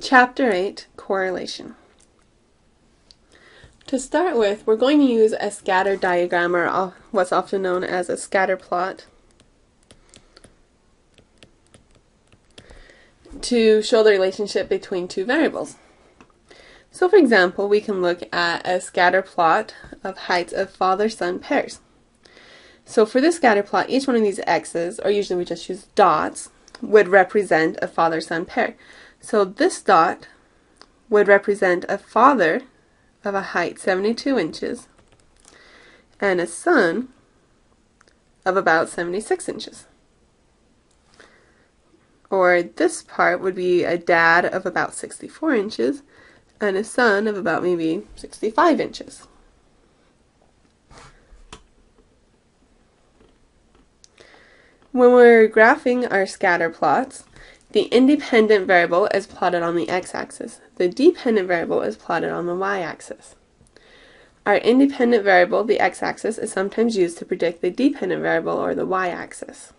Chapter 8, Correlation. To start with, we're going to use a scatter diagram, or what's often known as a scatter plot, to show the relationship between two variables. So for example, we can look at a scatter plot of heights of father-son pairs. So for this scatter plot, each one of these x's, or usually we just use dots, would represent a father-son pair. So this dot would represent a father of a height 72 inches and a son of about 76 inches. Or this part would be a dad of about 64 inches and a son of about maybe 65 inches. When we're graphing our scatter plots, the independent variable is plotted on the x-axis. The dependent variable is plotted on the y-axis. Our independent variable, the x-axis, is sometimes used to predict the dependent variable, or the y-axis.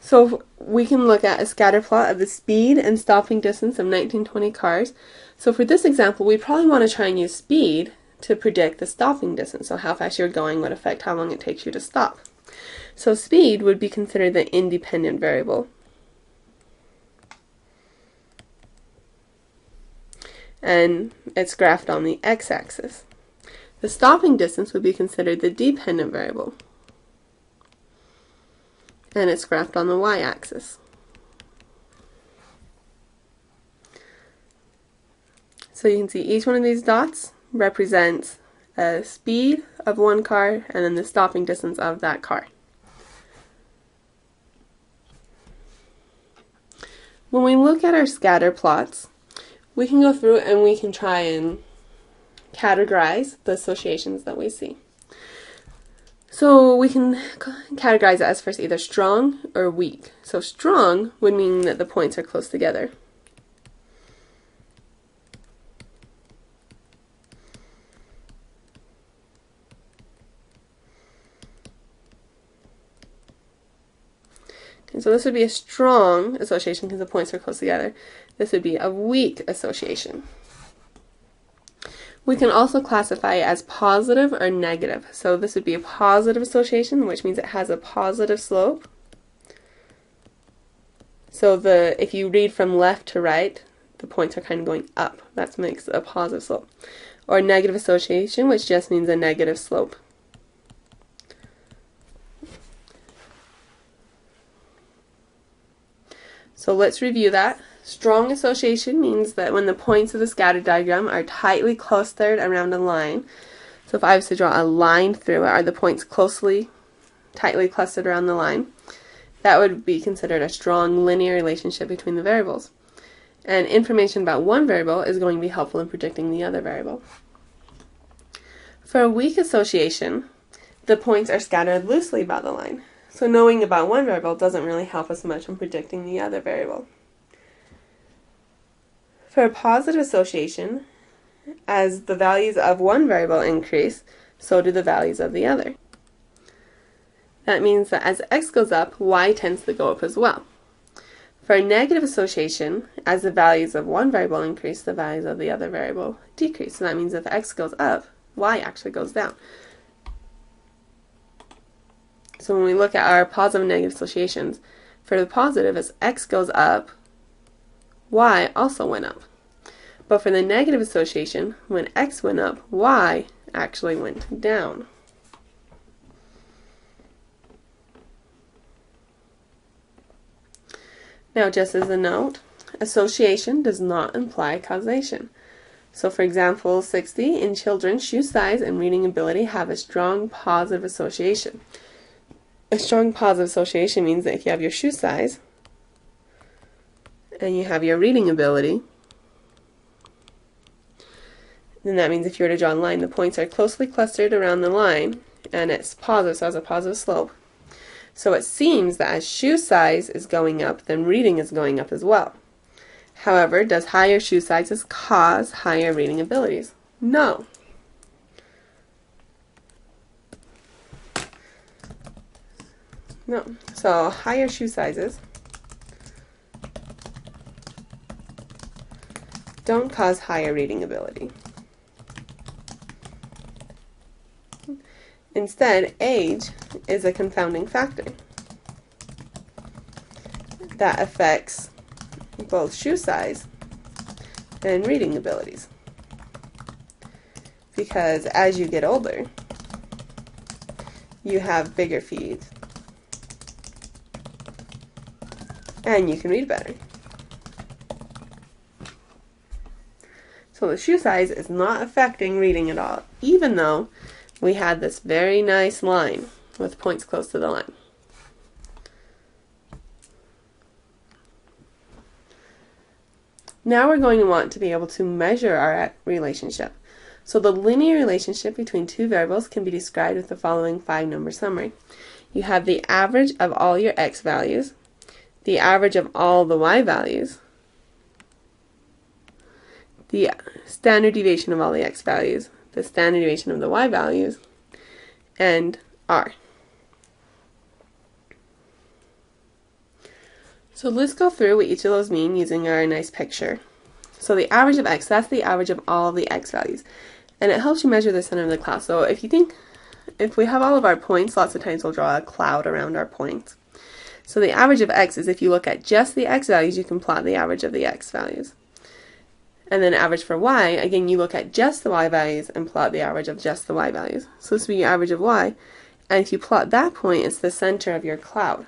So we can look at a scatter plot of the speed and stopping distance of 1920 cars. So for this example, we probably want to try and use speed to predict the stopping distance. So how fast you're going would affect how long it takes you to stop. So speed would be considered the independent variable. And it's graphed on the x-axis. The stopping distance would be considered the dependent variable. And it's graphed on the y-axis. So you can see each one of these dots represents a speed of one car and then the stopping distance of that car. When we look at our scatter plots, we can go through and we can try and categorize the associations that we see. So we can categorize it as first either strong or weak. So strong would mean that the points are close together. Okay, so this would be a strong association because the points are close together. This would be a weak association. We can also classify it as positive or negative. So this would be a positive association, which means it has a positive slope. So if you read from left to right, the points are kind of going up. That makes a positive slope. Or negative association, which just means a negative slope. So let's review that. Strong association means that when the points of the scatter diagram are tightly clustered around a line, so if I was to draw a line through it, are the points tightly clustered around the line, that would be considered a strong linear relationship between the variables. And information about one variable is going to be helpful in predicting the other variable. For a weak association, the points are scattered loosely about the line. So knowing about one variable doesn't really help us much in predicting the other variable. For a positive association, as the values of one variable increase, so do the values of the other. That means that as x goes up, y tends to go up as well. For a negative association, as the values of one variable increase, the values of the other variable decrease. So that means if x goes up, y actually goes down. So when we look at our positive and negative associations, for the positive, as x goes up, y also went up. But for the negative association, when x went up, y actually went down. Now, just as a note, association does not imply causation. So for example, 60, in children, shoe size and reading ability have a strong positive association. A strong positive association means that if you have your shoe size and you have your reading ability, then that means if you were to draw a line, the points are closely clustered around the line and it's positive, so it has a positive slope. So it seems that as shoe size is going up, then reading is going up as well. However, does higher shoe sizes cause higher reading abilities? No. No. So higher shoe sizes don't cause higher reading ability. Instead, age is a confounding factor that affects both shoe size and reading abilities. Because as you get older, you have bigger feet and you can read better. So the shoe size is not affecting reading at all, even though we had this very nice line with points close to the line. Now we're going to want to be able to measure our relationship. So the linear relationship between two variables can be described with the following 5-number summary. You have the average of all your x values, the average of all the y values, the standard deviation of all the x values, the standard deviation of the y values, and r. So let's go through what each of those mean using our nice picture. So the average of x, that's the average of all the x values. And it helps you measure the center of the cloud. So if we have all of our points, lots of times we'll draw a cloud around our points. So the average of x is if you look at just the x values, you can plot the average of the x values. And then average for y, again, you look at just the y values and plot the average of just the y values. So this would be your average of y. And if you plot that point, it's the center of your cloud.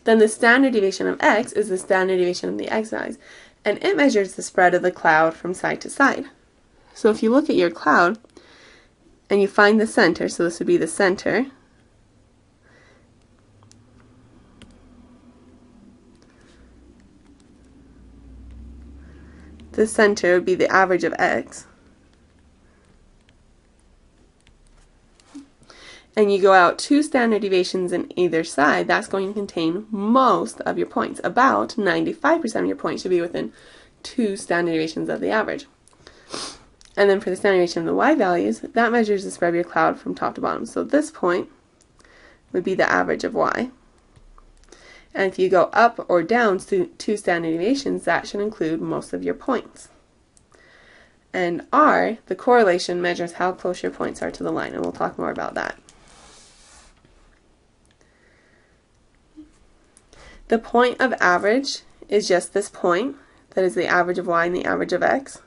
Then the standard deviation of x is the standard deviation of the x values. And it measures the spread of the cloud from side to side. So if you look at your cloud and you find the center, so this would be the center, the center would be the average of x, and you go out 2 standard deviations in either side, that's going to contain most of your points. About 95% of your points should be within 2 standard deviations of the average. And then for the standard deviation of the y values, that measures the spread of your cloud from top to bottom. So this point would be the average of y. And if you go up or down 2 standard deviations, that should include most of your points. And r, the correlation, measures how close your points are to the line, and we'll talk more about that. The point of average is just this point, that is the average of y and the average of x.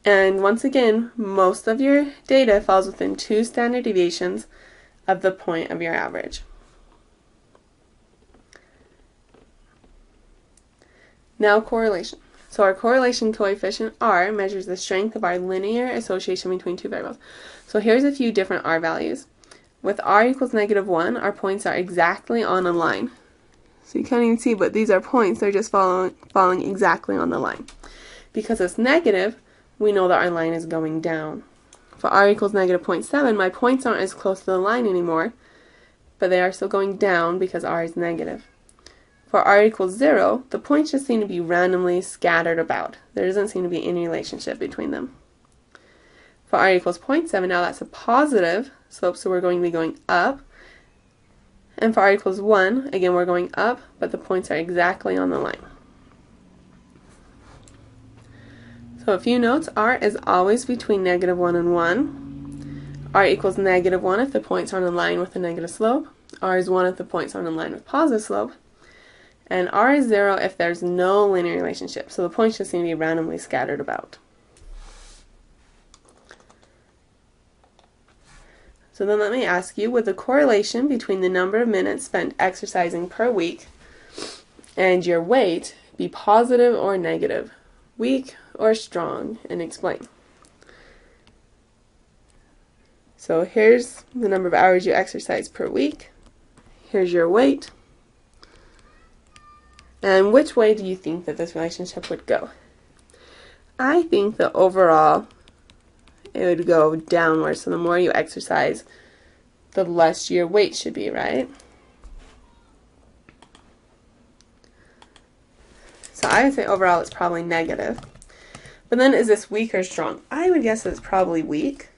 And once again, most of your data falls within 2 standard deviations of the point of your average. Now correlation. So our correlation coefficient r measures the strength of our linear association between two variables. So here's a few different r values. With r equals -1, our points are exactly on a line. So you can't even see, but these are points, they're just falling exactly on the line. Because it's negative, we know that our line is going down. For r equals -0.7, my points aren't as close to the line anymore, but they are still going down because r is negative. For r equals 0, the points just seem to be randomly scattered about. There doesn't seem to be any relationship between them. For r equals 0.7, now that's a positive slope, so we're going to be going up. And for r equals 1, again we're going up, but the points are exactly on the line. So a few notes, r is always between -1 and 1. R equals -1 if the points aren't in line with a negative slope. R is 1 if the points aren't in line with positive slope. And r is 0 if there's no linear relationship. So the points just seem to be randomly scattered about. So then let me ask you, would the correlation between the number of minutes spent exercising per week and your weight be positive or negative? Weak or strong? And explain. So here's the number of hours you exercise per week. Here's your weight. And which way do you think that this relationship would go? I think that overall it would go downward. So the more you exercise, the less your weight should be, right? So I would say overall it's probably negative. But then is this weak or strong? I would guess it's probably weak.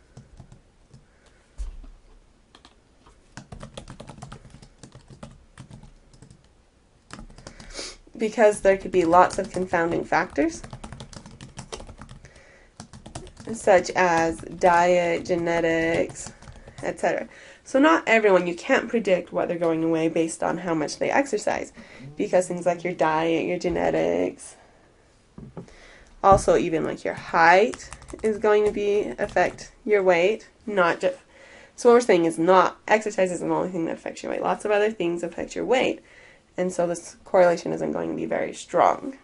Because there could be lots of confounding factors, such as diet, genetics, etc. So not everyone, you can't predict what they're going to weigh based on how much they exercise, because things like your diet, your genetics, also even like your height is going to affect your weight, not just, so what we're saying is not, exercise isn't the only thing that affects your weight, lots of other things affect your weight. And so this correlation isn't going to be very strong.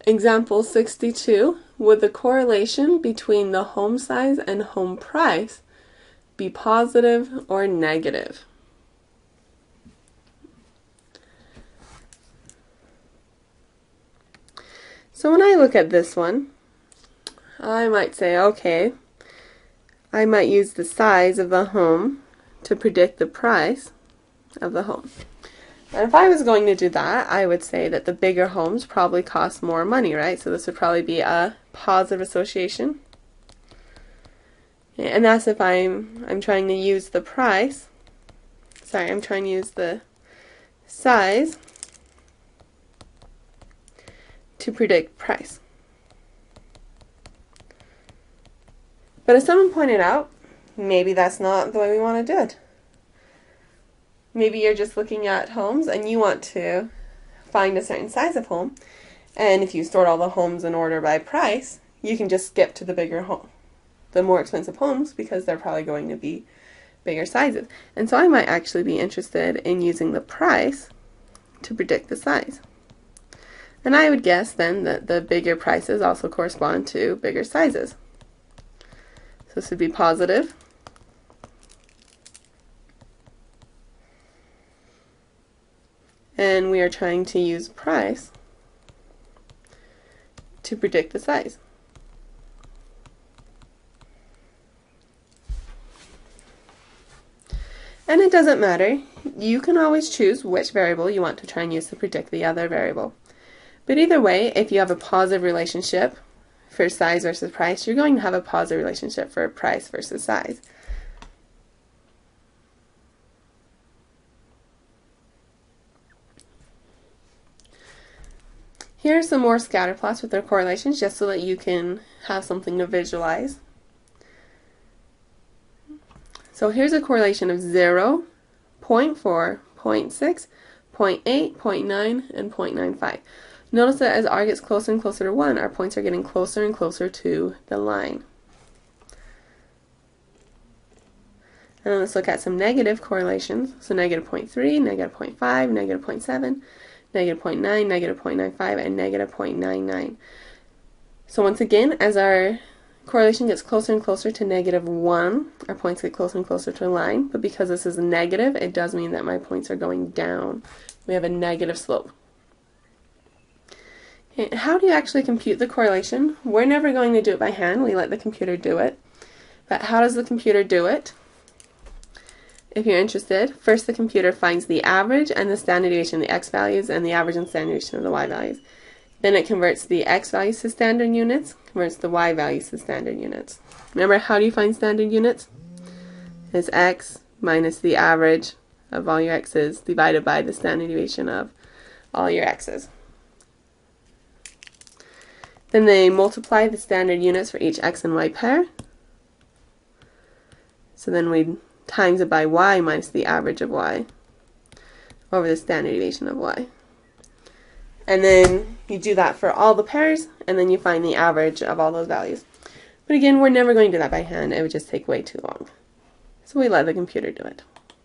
Example 62. Would the correlation between the home size and home price be positive or negative? So when I look at this one, I might say, okay, I might use the size of the home to predict the price of the home. And if I was going to do that, I would say that the bigger homes probably cost more money, right? So this would probably be a positive association. And that's if I'm trying to use the price. Sorry, I'm trying to use the size to predict price. But as someone pointed out, maybe that's not the way we want to do it. Maybe you're just looking at homes and you want to find a certain size of home, and if you sort all the homes in order by price, you can just skip to the bigger home, the more expensive homes, because they're probably going to be bigger sizes. And so I might actually be interested in using the price to predict the size. And I would guess then that the bigger prices also correspond to bigger sizes. So this would be positive. And we are trying to use price to predict the size. And it doesn't matter. You can always choose which variable you want to try and use to predict the other variable. But either way, if you have a positive relationship for size versus price, you're going to have a positive relationship for price versus size. Here are some more scatter plots with their correlations, just so that you can have something to visualize. So here's a correlation of 0, 0.4, 0.6, 0.8, 0.9, and 0.95. Notice that as r gets closer and closer to 1, our points are getting closer and closer to the line. And then let's look at some negative correlations. So negative 0.3, negative 0.5, negative 0.7, negative 0.9, negative 0.95, and negative 0.99. So once again, as our correlation gets closer and closer to negative 1, our points get closer and closer to a line. But because this is negative, it does mean that my points are going down. We have a negative slope. Okay, how do you actually compute the correlation? We're never going to do it by hand. We let the computer do it. But how does the computer do it? If you're interested, first the computer finds the average and the standard deviation of the x values and the average and standard deviation of the y values. Then it converts the x values to standard units, converts the y values to standard units. Remember, how do you find standard units? It's x minus the average of all your x's divided by the standard deviation of all your x's. Then they multiply the standard units for each x and y pair. So then we times it by y minus the average of y over the standard deviation of y. And then you do that for all the pairs, and then you find the average of all those values. But again, we're never going to do that by hand. It would just take way too long. So we let the computer do it.